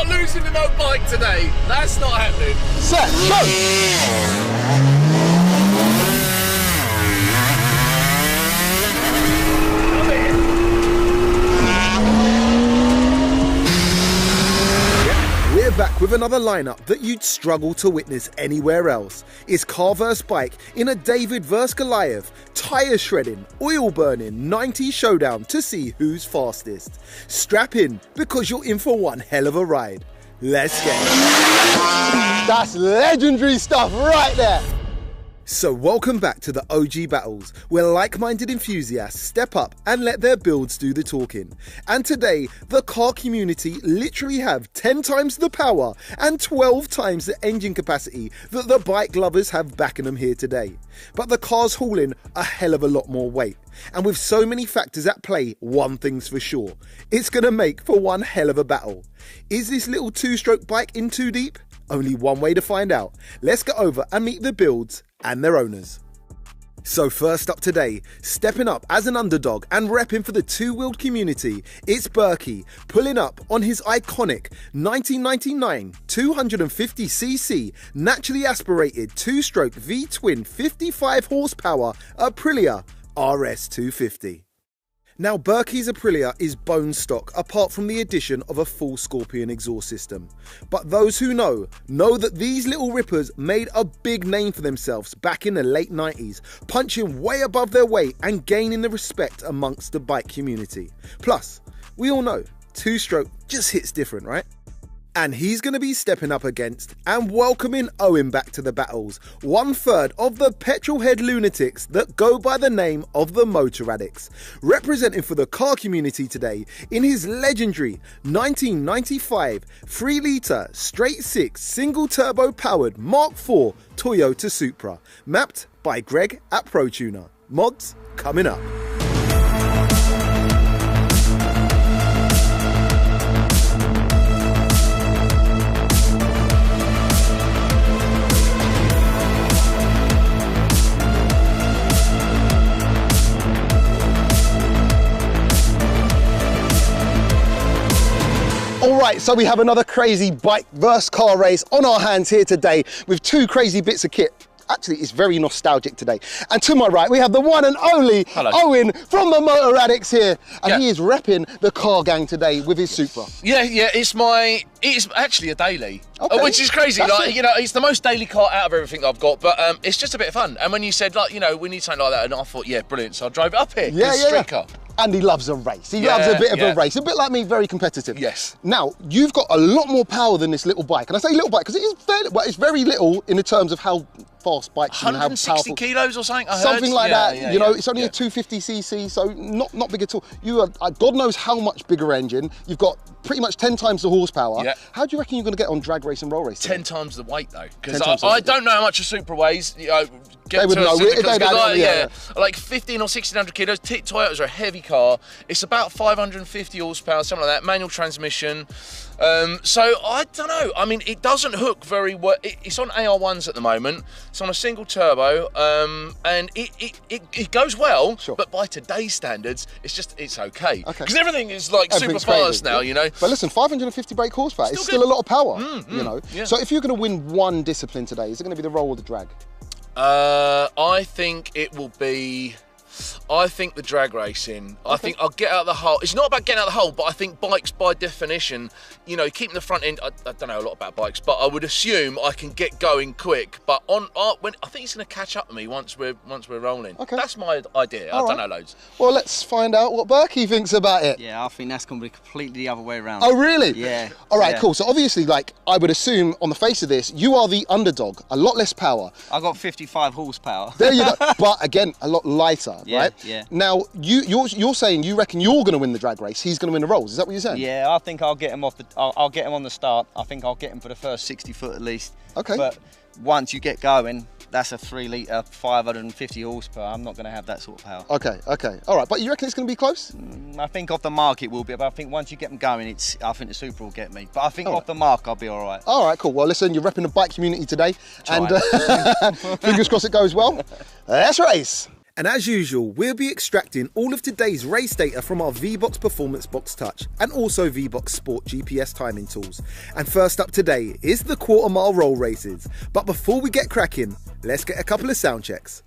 not losing to no bike today. That's not happening. Set, go! We're back with another lineup that you'd struggle to witness anywhere else. It's car vs bike in a David vs Goliath, tyre shredding, oil burning, 90s showdown to see who's fastest. Strap in because you're in for one hell of a ride. Let's get it. That's legendary stuff right there. So welcome back to the OG battles, where like-minded enthusiasts step up and let their builds do the talking. And today, the car community literally have 10 times the power and 12 times the engine capacity that the bike lovers have backing them here today. But the car's hauling a hell of a lot more weight. And with so many factors at play, one thing's for sure. It's going to make for one hell of a battle. Is this little two-stroke bike in too deep? Only one way to find out. Let's get over and meet the builds and their owners. So first up today, stepping up as an underdog and repping for the two-wheeled community, it's Berkey, pulling up on his iconic 1999 250cc naturally aspirated two-stroke V-twin 55 horsepower Aprilia RS250. Now, Berkey's Aprilia is bone stock apart from the addition of a full Scorpion exhaust system. But those who know that these little rippers made a big name for themselves back in the late 90s, punching way above their weight and gaining the respect amongst the bike community. Plus, we all know, two-stroke just hits different, right? And he's going to be stepping up against and welcoming Owen back to the battles, 1/3 of the petrolhead lunatics that go by the name of the Motor Addicts, representing for the car community today in his legendary 1995 3-litre straight-six single-turbo powered Mark IV Toyota Supra, mapped by Greg at ProTuner. Mods coming up. Alright, so we have another crazy bike versus car race on our hands here today with two crazy bits of kit. Actually, it's very nostalgic today. And to my right, we have the one and only Owen from the Motor Addicts here. And he is repping the car gang today with his Supra. Yeah, it's actually a daily. Okay. Which is crazy. It's the most daily car out of everything that I've got, but it's just a bit of fun. And when you said, we need something like that, and I thought, yeah, brilliant. So I drove it up here. Street car. And he loves a race. He loves a bit of a race. A bit like me, very competitive. Yes. Now, you've got a lot more power than this little bike. And I say little bike because it is fairly, well, it's very little in the terms of how fast bikes and how powerful. 160 kilos or something, I heard. Something like that. It's only a 250cc, so not big at all. You are, God knows how much bigger engine. You've got pretty much 10 times the horsepower. Yeah. How do you reckon you're going to get on drag race and roll race? 10 times the weight, though. Because I don't know how much a Supra weighs. They would know. Like 15 or 1600 kilos. Toyotas are a heavy car. It's about 550 horsepower, something like that. Manual transmission. So I don't know. I mean, it doesn't hook very well. It's on AR1s at the moment. It's on a single turbo, and it goes well. Sure. But by today's standards, it's okay. Because everything is like super fast now, you know. But listen, 550 brake horsepower is still a lot of power, you know. Yeah. So if you're going to win one discipline today, is it going to be the roll or the drag? I think it will be. I think the drag racing. I think I'll get out of the hole. It's not about getting out of the hole, but I think bikes, by definition, keeping the front end. I don't know a lot about bikes, but I would assume I can get going quick. But I think it's going to catch up with me once we're rolling. Okay. That's my idea. I don't know loads. Well, let's find out what Berkey thinks about it. Yeah, I think that's going to be completely the other way around. Oh, really? Yeah. All right, cool. So obviously, I would assume on the face of this, you are the underdog. A lot less power. I got 55 horsepower. There you go. But again, a lot lighter, right? Yeah. Now, you're saying you reckon you're going to win the drag race. He's going to win the rolls. Is that what you're saying? Yeah, I think I'll get him I'll get him on the start. I think I'll get him for the first 60 foot at least. Okay. But once you get going, that's a 3-litre, 550 horsepower. I'm not going to have that sort of power. Okay. All right, but you reckon it's going to be close? I think off the mark it will be, but I think once you get them going, I think the Supra will get me. But I think off the mark, I'll be all right. All right, cool. Well, listen, you're repping the bike community today, and fingers crossed it goes well. Let's race. And as usual, we'll be extracting all of today's race data from our VBox Performance Box Touch and also VBox Sport GPS timing tools. And first up today is the quarter mile roll races. But before we get cracking, let's get a couple of sound checks.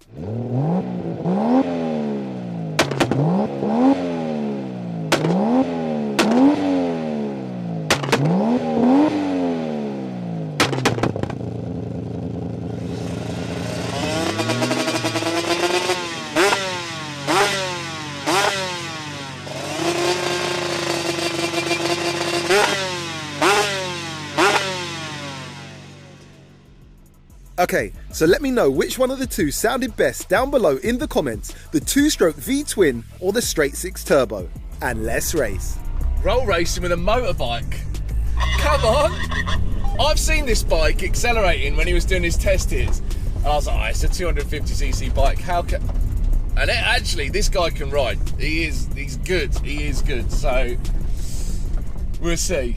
Okay, so let me know which one of the two sounded best down below in the comments, the 2-stroke V-twin or the straight 6 turbo. And let's race. Roll racing with a motorbike. Come on! I've seen this bike accelerating when he was doing his test hits. And I was like, oh, it's a 250cc bike, how can... And actually, this guy can ride. He's good, he is good, so we'll see.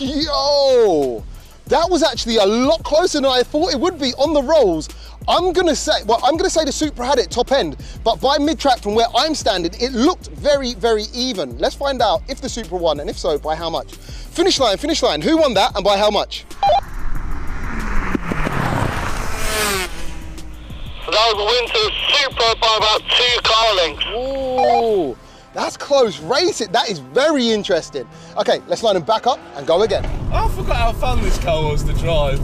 Yo, that was actually a lot closer than I thought it would be on the rolls. I'm gonna say the Supra had it top end, but by mid-track from where I'm standing, it looked very, very even. Let's find out if the Supra won, and if so, by how much. Finish line, who won that and by how much? That was a win to Supra by about 2 car lengths. Ooh, that's close racing. That is very interesting. Okay, let's line them back up and go again. I forgot how fun this car was to drive.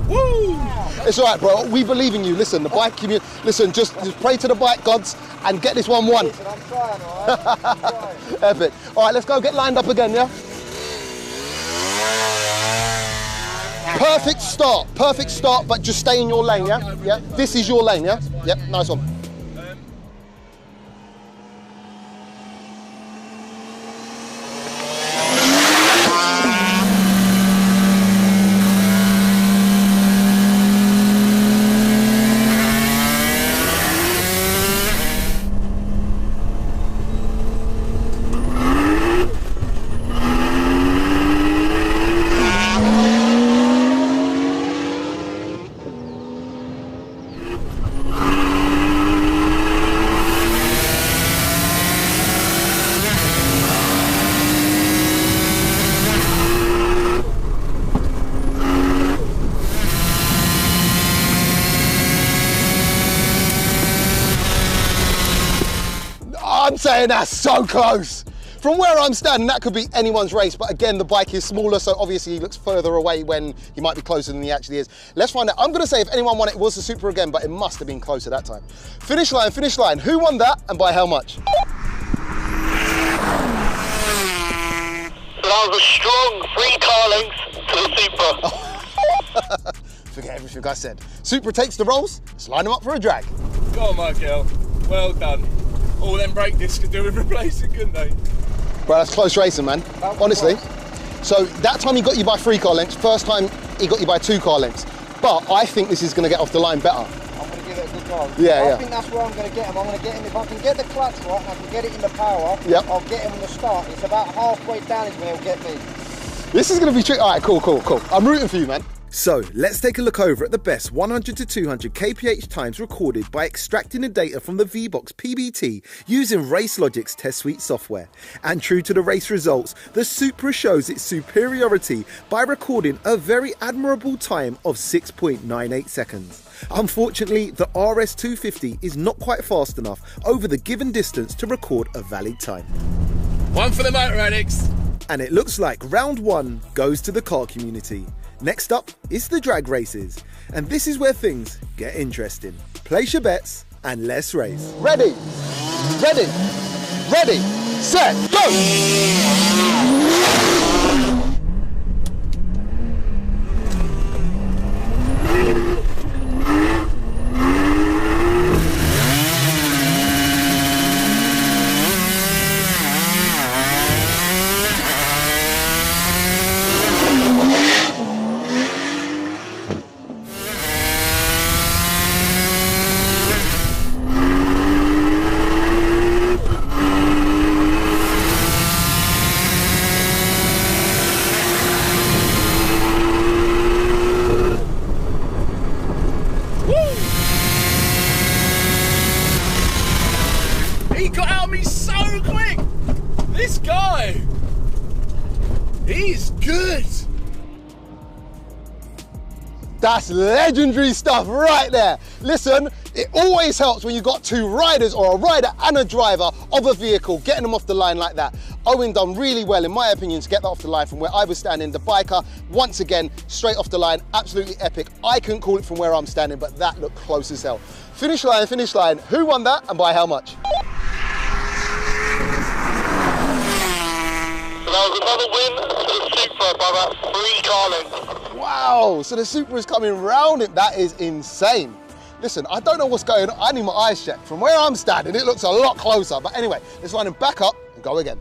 Woo! It's all right, bro. We believe in you. Listen, the bike community. Listen, just pray to the bike gods and get this one won. Listen, I'm trying, all right? I'm trying. Epic. All right, let's go get lined up again, yeah? Perfect start, but just stay in your lane, yeah? Yeah, this is your lane, yeah? Yep, nice one. I'm saying that's so close. From where I'm standing, that could be anyone's race, but again, the bike is smaller, so obviously he looks further away when he might be closer than he actually is. Let's find out. I'm gonna say if anyone won it, it was the Supra again, but it must have been closer that time. Finish line. Who won that and by how much? So that was a strong 3 car lengths to the Supra. Forget everything I said. Supra takes the rolls, let's line them up for a drag. Go on, Michael. Well done. All them brake discs could do with replacing, couldn't they? Bro, that's close racing, man. Honestly. So that time he got you by 3 car lengths, first time he got you by 2 car lengths. But I think this is going to get off the line better. I'm going to give it a good go. Yeah. I think that's where I'm going to get him. I'm going to get him, if I can get the clutch right and I can get it in the power, yep. I'll get him in the start. It's about halfway down is when he'll get me. This is going to be tricky. All right, cool. I'm rooting for you, man. So let's take a look over at the best 100 to 200 kph times recorded by extracting the data from the VBox PBT using Race Logic's test suite software. And true to the race results, the Supra shows its superiority by recording a very admirable time of 6.98 seconds. Unfortunately, the RS250 is not quite fast enough over the given distance to record a valid time. One for the motor addicts. And it looks like round 1 goes to the car community. Next up is the drag races, and this is where things get interesting. Place your bets and let's race. Ready, ready, ready, set, go! He got out of me so quick! This guy! He's good! That's legendary stuff right there. Listen, it always helps when you've got two riders or a rider and a driver of a vehicle, getting them off the line like that. Owen done really well, in my opinion, to get that off the line from where I was standing. The biker, once again, straight off the line, absolutely epic. I couldn't call it from where I'm standing, but that looked close as hell. Finish line, finish line. Who won that and by how much? That was another win for the Supra by about 3 car lengths. Wow, so the Supra is coming round it. That is insane. Listen, I don't know what's going on. I need my eyes checked. From where I'm standing, it looks a lot closer. But anyway, let's line him back up and go again.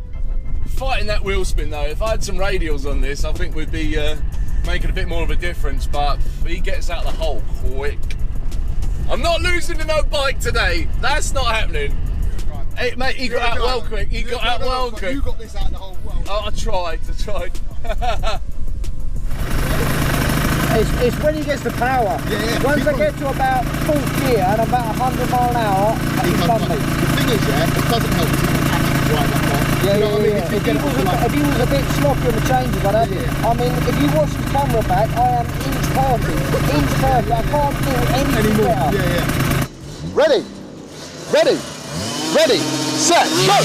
Fighting that wheel spin though, if I had some radials on this, I think we'd be making a bit more of a difference, but he gets out of the hole quick. I'm not losing to no bike today. That's not happening. Hey, mate, he got out well quick. He got out well quick. You got this out of the hole well. Oh, I tried. It's when he gets the power. Yeah. Once I get to about 4th gear and about 100 mile an hour, he's done me. The thing is, yeah, it doesn't help if you actually drive that car. Yeah, You know what I mean? yeah. If you get it off the line. If he was a bit sloppy on the changes, I'd have it. I mean, if you watch the camera back, I am inch perfect. Inch perfect. I can't do anything better. Yeah. Ready, ready, ready, set, go!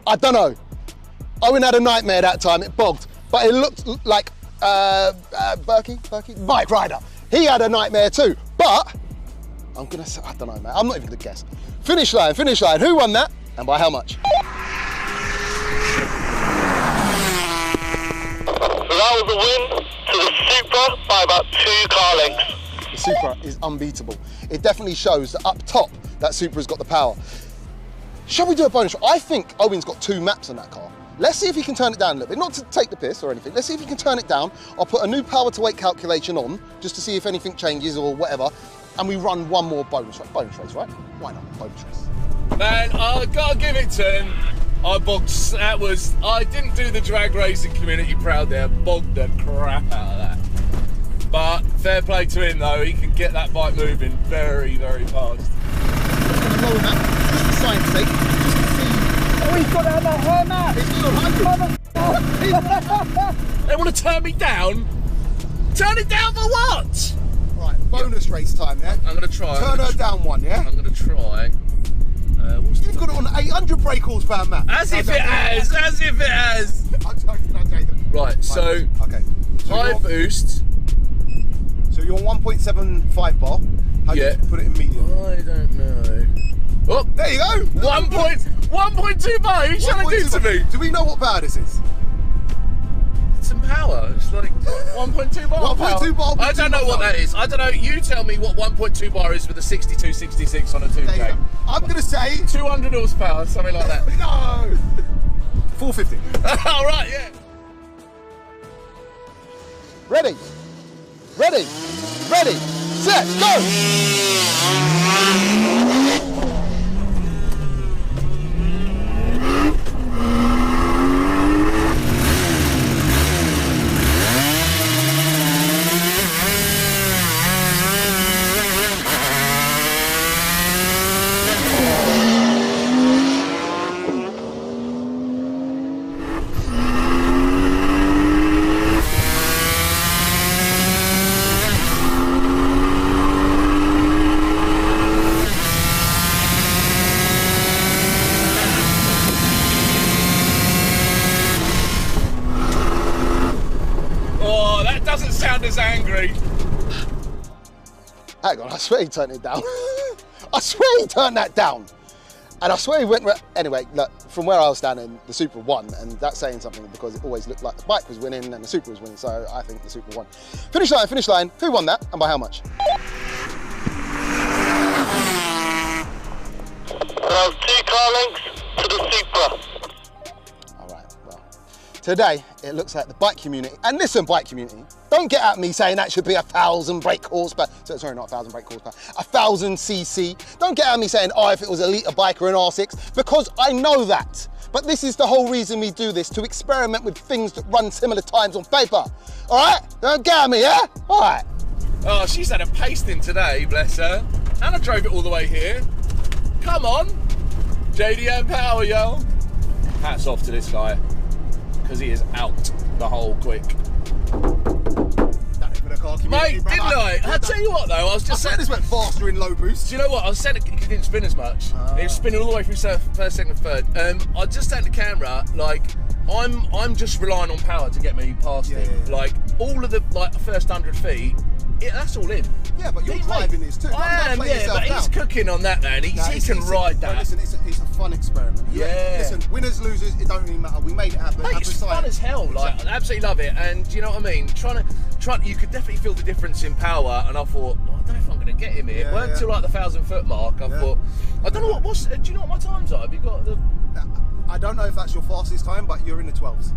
I don't know. Owen had a nightmare that time, it bogged. But it looked like Berkey, bike rider. He had a nightmare too. But I'm gonna say, I don't know, man. I'm not even gonna guess. Finish line. Who won that and by how much? So that was a win to the Supra by about 2 car lengths. The Supra is unbeatable. It definitely shows that up top, that Supra's got the power. Shall we do a bonus? I think Owen's got 2 maps on that car. Let's see if he can turn it down a little bit. Not to take the piss or anything. Let's see if he can turn it down. I'll put a new power to weight calculation on just to see if anything changes or whatever. And we run one more bonus race, right? Why not? Bonus race. Man, I gotta give it to him. I didn't do the drag racing community proud there. Bogged the crap out of that. But fair play to him though. He can get that bike moving very, very fast. Lower that, just for science sake, just to see. Oh, he's got out of her map. It's not They want to turn me down? Turn it down for what? Right, bonus race time, yeah? I'm going to try. Turn her down one, yeah? I'm going to try. You've got it on 800 brake horsepower map. As if it has. I'm joking. Right, so okay. high boost. So you're 1.75 bar. How do you put it in medium? I don't know. Oh, there you go. 1.2 bar. Who's trying to do to me? Do we know what bar this is? It's some power. It's like 1.2 bar. 1.2 bar. I don't know what that is. I don't know. You tell me what 1.2 bar is with a 62, 66 on a 2K. I'm going to say 200 horsepower, something like that. No. 450. All right, yeah. Ready, ready, ready, set, go! Doesn't sound as angry. Hang on, I swear he turned it down. I swear he turned that down. And I swear he went... Anyway, look, from where I was standing, the Supra won, and that's saying something because it always looked like the bike was winning and the Supra was winning, so I think the Supra won. Finish line. Who won that and by how much? 2 car lengths to the Supra. Today, it looks like the bike community, and listen, bike community, don't get at me saying that should be 1,000 brake horsepower. Sorry, not 1,000 brake horsepower, 1,000 cc. Don't get at me saying, oh, if it was a litre bike or an R6, because I know that. But this is the whole reason we do this, to experiment with things that run similar times on paper. All right? Don't get at me, yeah? All right. Oh, she's had a pasting today, bless her. And I drove it all the way here. Come on. JDM power, yo. Hats off to this guy, because he is out the hole quick. Mate, didn't I? I'll tell you what though, I was just saying this went faster in low boost. Do you know what? I was saying it didn't spin as much. It was spinning all the way through first, second, and third. I just said to the camera, like, I'm just relying on power to get me past him. Yeah. Like all of the first 100 feet, that's all in. Yeah, but you're driving this too. I am, yeah, but he's cooking on that, man. He can ride that. Listen, it's a fun experiment. Yeah. Listen, winners, losers, it don't really matter. We made it happen. Mate, it's fun as hell. Like, I absolutely love it. And do you know what I mean? You could definitely feel the difference in power. And I thought, I don't know if I'm going to get him here. It weren't till like the 1,000-foot mark. I thought, I don't know do you know what my times are? Have you got the? I don't know if that's your fastest time, but you're in the 12s.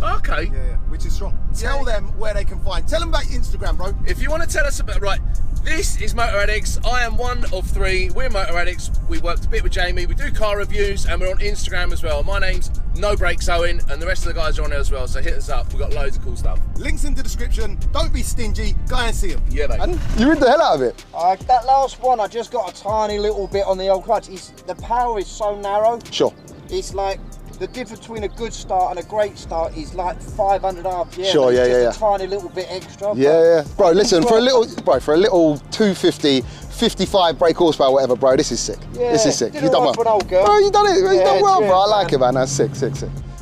Okay. Yeah, which is strong. Tell them where they can find. Tell them about your Instagram, bro. If you want to tell us about, right, this is Motor Addicts. I am one of 3. We're Motor Addicts. We worked a bit with Jamie. We do car reviews, and we're on Instagram as well. My name's No Brakes Owen, and the rest of the guys are on there as well. So hit us up. We've got loads of cool stuff. Links in the description. Don't be stingy. Go and see them. Yeah, mate. And you read the hell out of it. That last one, I just got a tiny little bit on the old clutch. The power is so narrow. Sure. It's like the difference between a good start and a great start is like 500 RPM. Sure, yeah. A tiny little bit extra. Yeah. Bro, listen, for a little 250, 55 brake horsepower, whatever, bro, this is sick. Yeah, this is sick. You've done well. For an old girl. Bro, you done it. You've done well, bro. I like it, man. That's sick.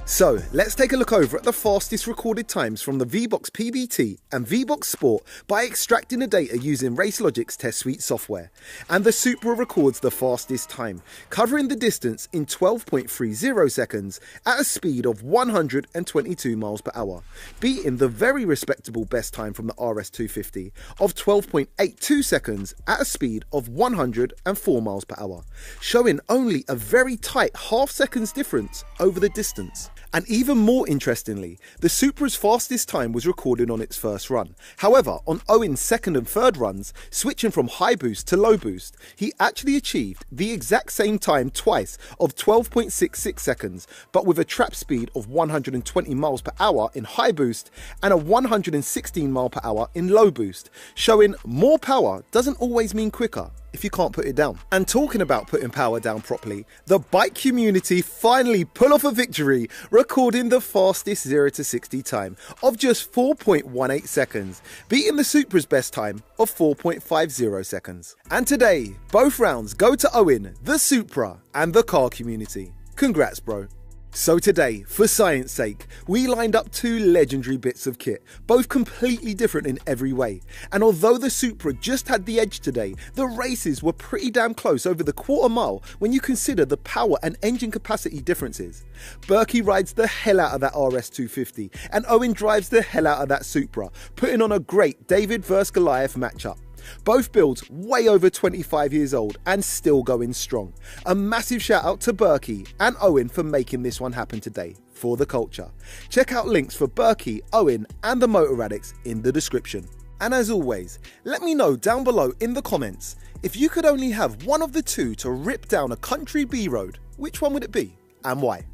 So, let's take a look over at the fastest recorded times from the VBox PBT and VBox Sport by extracting the data using RaceLogic's Test Suite software. And the Supra records the fastest time, covering the distance in 12.30 seconds at a speed of 122 miles per hour, beating the very respectable best time from the RS250 of 12.82 seconds at a speed of 104 miles per hour, showing only a very tight half seconds difference over the distance. And even more interestingly, the Supra's fastest time was recorded on its first run. However, on Owen's second and third runs, switching from high boost to low boost, he actually achieved the exact same time twice of 12.66 seconds, but with a trap speed of 120 miles per hour in high boost and a 116 mile per hour in low boost, showing more power doesn't always mean quicker if you can't put it down. And talking about putting power down properly, the bike community finally pull off a victory, recording the fastest 0 to 60 time of just 4.18 seconds, beating the Supra's best time of 4.50 seconds. And today, both rounds go to Owen, the Supra, and the car community. Congrats, bro. So today, for science sake, we lined up 2 legendary bits of kit, both completely different in every way. And although the Supra just had the edge today, the races were pretty damn close over the quarter mile when you consider the power and engine capacity differences. Berkey rides the hell out of that RS250, and Owen drives the hell out of that Supra, putting on a great David vs Goliath matchup. Both builds way over 25 years old and still going strong. A massive shout out to Berkey and Owen for making this one happen today for the culture. Check out links for Berkey, Owen and the Motor Addicts in the description. And as always, let me know down below in the comments, if you could only have one of the two to rip down a country B road, which one would it be and why?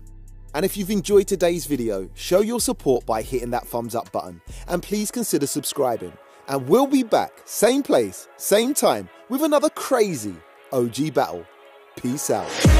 And if you've enjoyed today's video, show your support by hitting that thumbs up button and please consider subscribing. And we'll be back, same place, same time, with another crazy OG battle. Peace out.